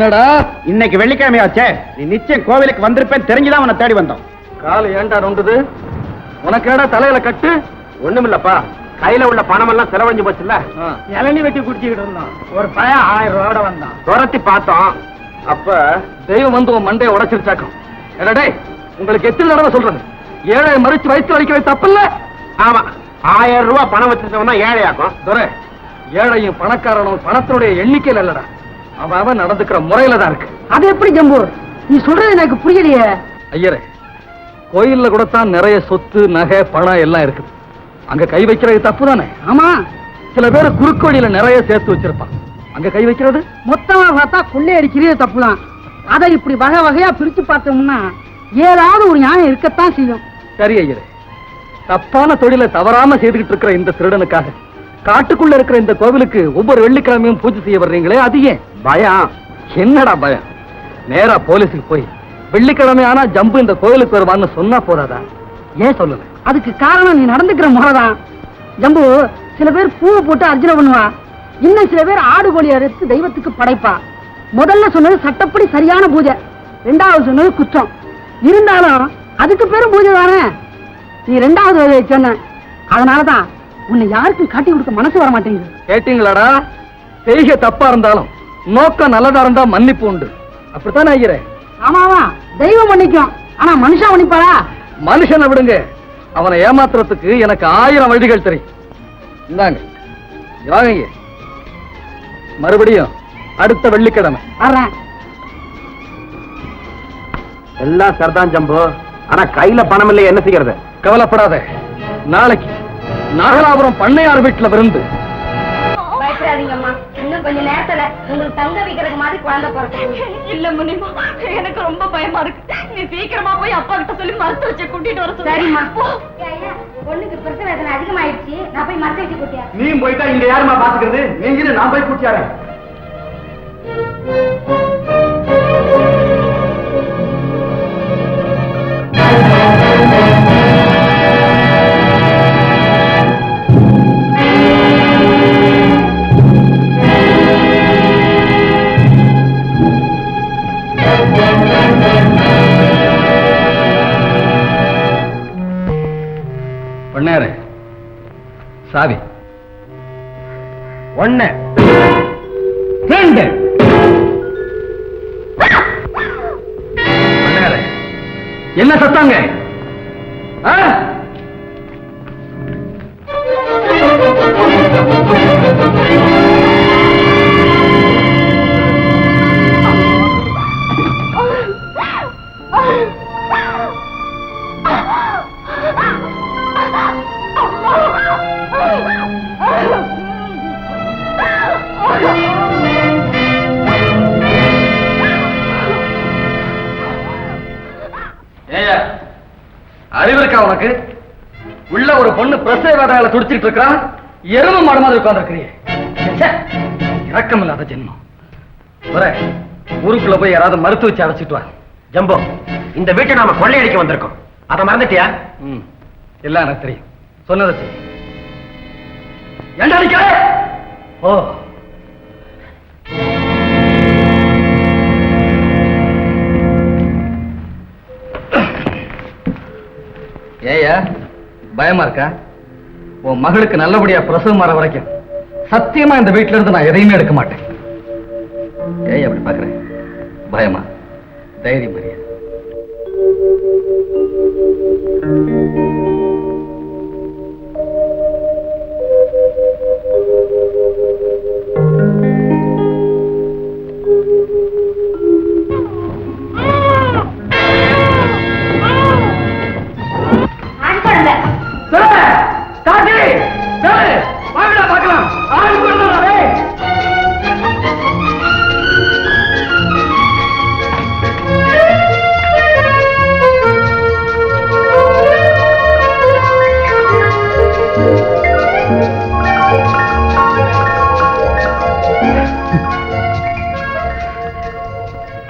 என்னடா இன்னைக்கு வெள்ளிக்கிழமையாச்சே, நீ நிச்சயம் கோவிலுக்கு வந்திருப்பேன் தெரிஞ்சுதான் உன்னை தேடி வந்தோம். கால் ஏண்டா நொண்டுது? உனக்கு ஏடா தலையில கட்டு? ஒண்ணுமில்லப்பா, கையில உள்ள பணம் எல்லாம் செலவழிஞ்சு போச்சுல்ல. இளநீ வெட்டி குடிச்சுக்கிட்டு இருந்தான். ஒரு பையன் 1000 ரூபாயோட வந்தான். துரத்தி பார்த்தோம். அப்ப தெய்வம் வந்து உன் மண்டையை உடைச்சிருச்சாக்கும். என்னடே, உங்களுக்கு எத்தனை தடவை சொல்றது? ஏழை மறிச்சு வயிற்று வலிக்கிறது தப்பில்ல? ஆமா, 1000 ரூபாய் பணம் வச்சிருந்தவன் தான் ஏழையாக்கும். துரை, ஏழையும் பணக்காரனும் பணத்தினுடைய எண்ணிக்கையில் இல்லடா, அவன் நடந்துக்கிற முறையில தான் இருக்கு. அது எப்படி ஜம்பு? நீ சொல்றது எனக்கு புரியலையே. ஐயரே, கோயில்ல கூட தான் நிறைய சொத்து நகை பணம் எல்லாம் இருக்குது. அங்க கை வைக்கிறது தப்பு தானே? ஆமா, சில பேர் குறுக்கு வழியில நிறைய சேர்த்து வச்சிருப்பான். அங்க கை வைக்கிறது மொத்தமா பார்த்தா கொள்ளை அடிக்கிறது தப்புதான். அதை இப்படி வகை வகையா பிரிச்சு பார்த்தோம்னா ஏதாவது ஒரு நியாயம் இருக்கத்தான் செய்யும். சரி ஐயரே, தப்பான தொழிலை தவறாம செய்துகிட்டு இருக்கிற இந்த திருடனுக்காக காட்டுக்குள்ள இருக்கிற இந்த கோவிலுக்கு ஒவ்வொரு வெள்ளிக்கிழமையும் பூஜை செய்ய வர்றீங்களே, அது ஏன்? பயம். என்னடா பயம்? நேரா போலீஸுக்கு போய் வெள்ளிக்கிழமை ஆனா ஜம்பு இந்த கோவிலுக்கு வருவான்னு சொன்னா போதாதா? ஏன் சொல்லல? அதுக்கு காரணம் நீ நடந்துக்கிற முறைதான். ஜம்பு, சில பேர் பூவை போட்டு அர்ச்சனை பண்ணுவா, இன்னும் சில பேர் ஆடு கோழி அறுத்து தெய்வத்துக்கு படைப்பா. முதல்ல சொன்னது சட்டப்படி சரியான பூஜை, ரெண்டாவது சொன்னது குற்றம். இருந்தாலும் அதுக்கு பேரும் பூஜை தானே. நீ ரெண்டாவது வகையை சொன்ன, அதனாலதான் உன்னை யாருக்கும் காட்டி கொடுக்க மனசு வர மாட்டேங்குது. கேட்டீங்களாடா? செய்கை தப்பா இருந்தாலும் நோக்கம் நல்லதா இருந்தா மன்னிப்பு உண்டு. அப்படித்தானே ஐயரே? ஆமாவா, தெய்வம் மன்னிக்கும், ஆனா மனுஷன் மன்னிப்பாரா? மனுஷனை விடுங்க, அவனை ஏமாத்துறதுக்கு எனக்கு 1000 வழிகள் தெரியும். இந்தாங்க, வாங்க. மறுபடியும் அடுத்த வெள்ளிக்கிழமை வர்றேன். எல்லாம் சரிதான் ஜம்பு, ஆனா கையில பணம் இல்லை, என்ன செய்யறது? கவலைப்படாத, நாளைக்கு நாகலாபுரம் பண்ணையார் வீட்டுல விருந்து. பயப்படாதீங்கம்மா, இன்னும் கொஞ்ச நேரத்துல உங்களுக்கு தங்க வைக்கிறதுக்கு மாதிரி குழந்தை பிறகு. இல்ல முனிமா, எனக்கு ரொம்ப பயமா இருக்கு. நீ சீக்கிரமா போய் அப்பா கிட்ட சொல்லி மருத்துவ வச்சு கூட்டிட்டு வர. சரிம்மா. பொண்ணுக்கு பிரசவ வேதனை அதிகமாயிடுச்சு, நான் போய் மருத்துவ வச்சு கூட்டியா. நீ போயிட்டா இங்க யாருமா பாத்துக்கிறது? நீங்க நான் போய் கூட்டியாரேன். பண்ணாரு சாவி 1 2 பண்ணாரு. என்ன சத்தாங்க? அறிவு இருக்கா உனக்கு? உள்ள ஒரு பொண்ணு பிரசவ வேதனையில துடிச்சிட்டு இருக்கா, எரும மாடு மாதிரி உட்கார்ந்துருக்கிறியே. இரக்கம் இல்லாத ஜென்மம். ஊருக்குள்ள போய் யாராவது மருத்துவ வச்சு அழைச்சிட்டு வா. ஜம்போ, இந்த வீட்டை நாம கொள்ளையடிக்க வந்திருக்கோம், அதை மறந்துட்டியா? எல்லாம் எனக்கு தெரியும், சொன்னதை செய். ஏண்டா அடிக்கிற? ஓ, ஏயா பயமா இருக்கா? உன் மகளுக்கு நல்லபடியா பிரசவம் வர வரைக்கும் சத்தியமா இந்த வீட்டுல இருந்து நான் எதையுமே எடுக்க மாட்டேன். ஏய் அப்படி பாக்குறேன்? பயமா? தைரியம் மரியா?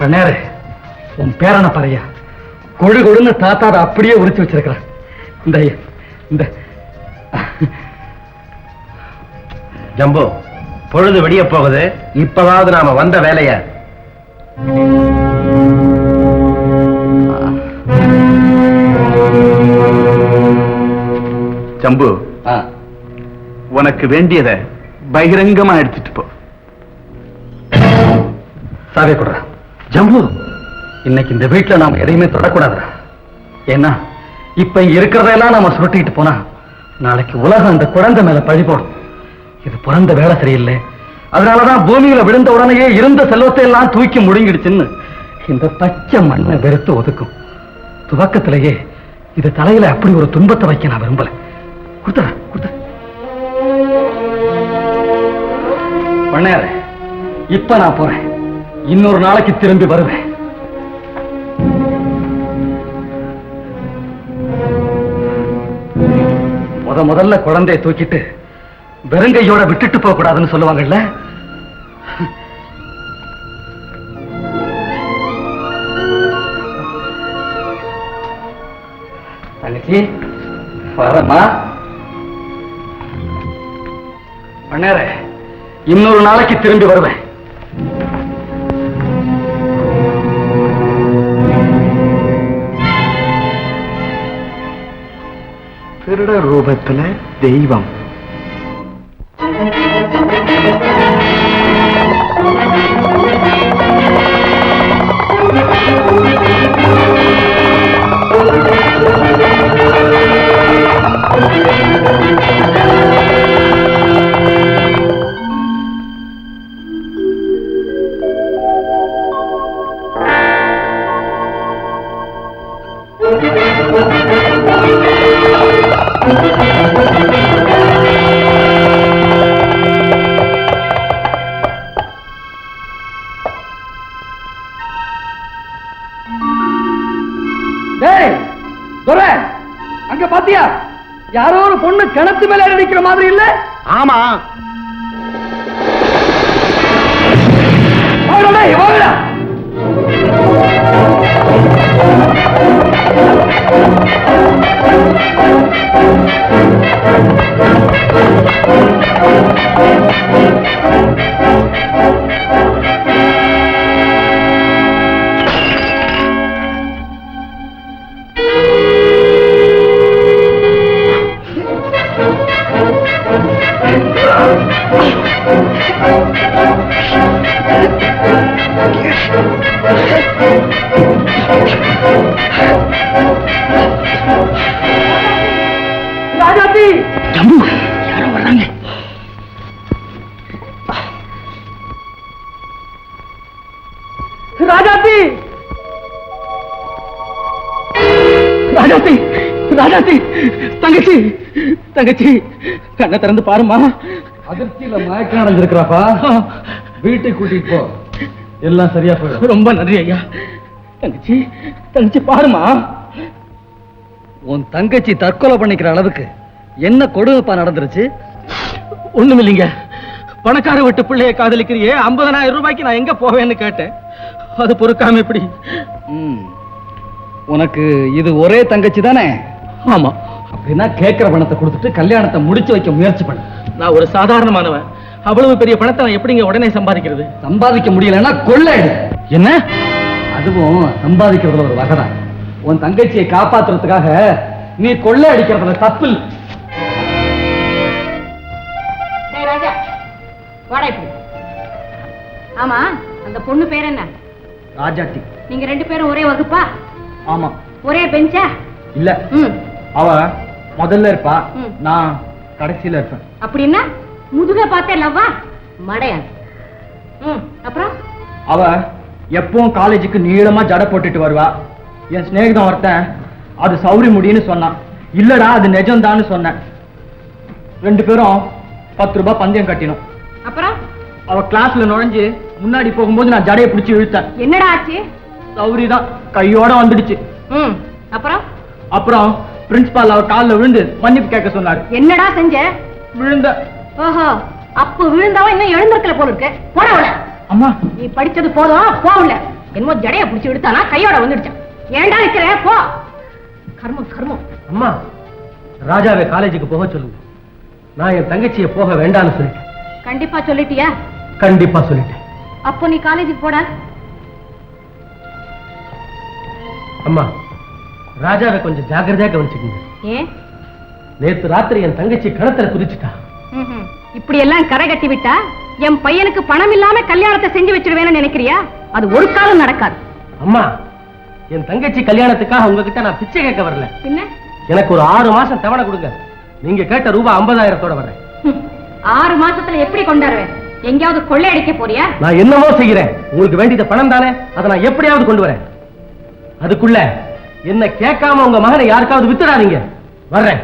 பண்ணாரு, உன் பேரனை பாரியா, கொடு கொடுன்னு தாத்தா அப்படியே உரிச்சு வச்சிருக்கிறான். இந்த ஜம்போ, பொழுது வெடிய போகுது, இப்பவாவது நாம வந்த வேலைய ஜம்பு, உனக்கு வேண்டியதை பகிரங்கமா எடுத்துட்டு போ. சாவியை கொடுற. ஜம்பு, இன்னைக்கு இந்த வீட்டுல நாம எதையுமே தொடக்கூடாதுடா. ஏன்னா இப்ப இங்க இருக்கிறதெல்லாம் நாம சுருட்டிட்டு போனா நாளைக்கு உலகம் அந்த குழந்தை மேல பழி போடும். இது பிறந்த வேலை சரியில்லை. அதனாலதான் பூமியில விழுந்த உடனேயே இருந்த செல்வத்தை எல்லாம் தூக்கி முழுங்கிடுச்சுன்னு இந்த பச்சை மண்ணை வெறுத்து ஒதுக்கும். துவக்கத்திலேயே இது தலையில அப்படி ஒரு துன்பத்தை வைக்க நான் விரும்பல. கொடுத்துற கொடுத்துற. பண்ணாரு, இப்ப நான் போறேன். இன்னொரு நாளைக்கு திரும்பி வருவேன். முதல்ல குழந்தையை தூக்கிட்டு வெறுங்கையோட விட்டுட்டு போக கூடாதுன்னு சொல்லுவாங்கல்ல. தங்கச்சி வரமா. பண்ணார, இன்னொரு நாளைக்கு திரும்பி வருவேன். திருட ரூபத்துல தெய்வம். அங்க பாத்தியா, யாரோ ஒரு பொண்ணு கிணத்து மேல அடிக்கிற மாதிரி இல்ல? ஆமா. ராஜாத்தி, ஜம்பு, யாரோ வர்றாங்க. ராஜாத்தி, ராஜாத்தி, ராஜாத்தி, தங்கச்சி, தங்கச்சி, கண்ணை திறந்து பாருமா. அதிர்ச்சியில மயக்கம் அடைஞ்சிருக்கிறாப்பா. வீட்டுக்கு கூட்டிட்டு போ, எல்லாம் சரியா போயிடும். ரொம்ப நன்றி ஐயா. தங்கச்சி, தங்கச்சி பாருமா. உன் தங்கச்சி தற்கொலை பண்ணிக்கிற அளவுக்கு என்ன கொடுமைப்பா நடந்துருச்சு? ஒண்ணும் இல்லைங்க. பணக்கார வீட்டு பிள்ளைய காதலிக்கிறியே, 50,000 ரூபாய்க்கு நான் எங்க போவேன்னு கேட்டேன். அது பொறுக்காம எப்படி? உனக்கு இது ஒரே தங்கச்சி தானே? ஆமா. அப்படின்னா கேட்கிற பணத்தை கொடுத்துட்டு கல்யாணத்தை முடிச்சு வைக்க முயற்சி பண்ண. நான் ஒரு சாதாரணமானவன். அவ்வளவு பெரிய பணத்தை நான் எப்படிங்க உடனே சம்பாதிக்கிறது? சம்பாதிக்க முடியலன்னா கொள்ளை. என்ன? அதுவும் சம்பாதிக்கிறதுல ஒரு வகைதான். உன் தங்கச்சியை காப்பாத்துறதுக்காக நீ கொள்ளை அடிக்கிறதுல தப்பு இல்லை. ராஜா, வாடா இப்படி. ஆமா, அந்த பொண்ணு பேர் என்ன? ராஜாத்தி. நீங்க 2 பேரும் ஒரே வகுப்பா? ஆமா. ஒரே பெஞ்சா? இல்ல, அவ முதல்ல இருப்பா, நான் கடைசியில இருப்பேன். அப்படின்னா முதுக பார்த்தே லவ்வா? மடையா? அப்புறம் அவ எப்பவும் காலேஜுக்கு நீளமா ஜடை போட்டுட்டு வருவா. என் சிநேகிதம் ஒருத்தன் அது சௌரி முடின்னு சொன்னான். இல்லடா அது நிஜம்தான்னு சொன்னேன். 2 பேரும் 10 ரூபாய் பந்தயம் கட்டினோம். அப்புறம் அவ கிளாஸ்ல நுழைஞ்சு முன்னாடி போகும்போது நான் ஜடையை பிடிச்சி இழுத்தேன். என்னடா ஆச்சு? சௌரி தான் கையோட வந்துடுச்சு. அப்புறம் அப்புறம் பிரின்சிபால் அவ காலில் விழுந்து மன்னிப்பு கேட்க சொன்னாரு. என்னடா செஞ்ச? விழுந்த. ஓஹோ, அப்ப விழுந்தவன் இன்னும் எழுந்திருக்கல போல இருக்கு. போடவுல. அம்மா, நீ படிச்சது போதும், போகல. என்னமோ ஜடைய பிடிச்சி விடுத்தானா கையோட வந்துடுச்சான். ஏண்டா இருக்கிற? போ. கர்மம் கர்மம். அம்மா, ராஜாவை காலேஜுக்கு போக சொல்லுங்க. நான் என் தங்கச்சியை போக வேண்டாம்னு சொல்லிட்டேன். கண்டிப்பா சொல்லிட்டியா? கண்டிப்பா சொல்லிட்டேன். அப்போ நீ காலேஜுக்கு போடா. அம்மா, ராஜாவை கொஞ்சம் ஜாக்கிரதையா கவனிச்சுக்கங்க. ஏன்? நேத்து ராத்திரி என் தங்கச்சி கணத்துல குதிச்சுட்டா. இப்படி எல்லாம் கரை கட்டி விட்டா என் பையனுக்கு பணம் இல்லாம கல்யாணத்தை செஞ்சு வச்சிருவேன்னு நினைக்கிறியா? அது ஒரு காலம் நடக்காது. அம்மா, என் தங்கச்சி கல்யாணத்துக்காக உங்ககிட்ட நான் பிச்சை கேட்க வரல. என்ன? எனக்கு ஒரு 6 மாசம் தவணை கொடுங்க. நீங்க கேட்ட ரூபாய் 50,000 வர்றேன். 6 மாசத்துல எப்படி கொண்டாடுவேன்? எங்கேயாவது கொள்ளையடிக்க போறியா? நான் என்னமோ செய்கிறேன். உங்களுக்கு வேண்டியது பணம் தானே, அதை நான் எப்படியாவது கொண்டு வரேன். அதுக்குள்ள என்ன கேட்காம உங்க மகனை யாருக்காவது வித்துடாதீங்க. வர்றேன்.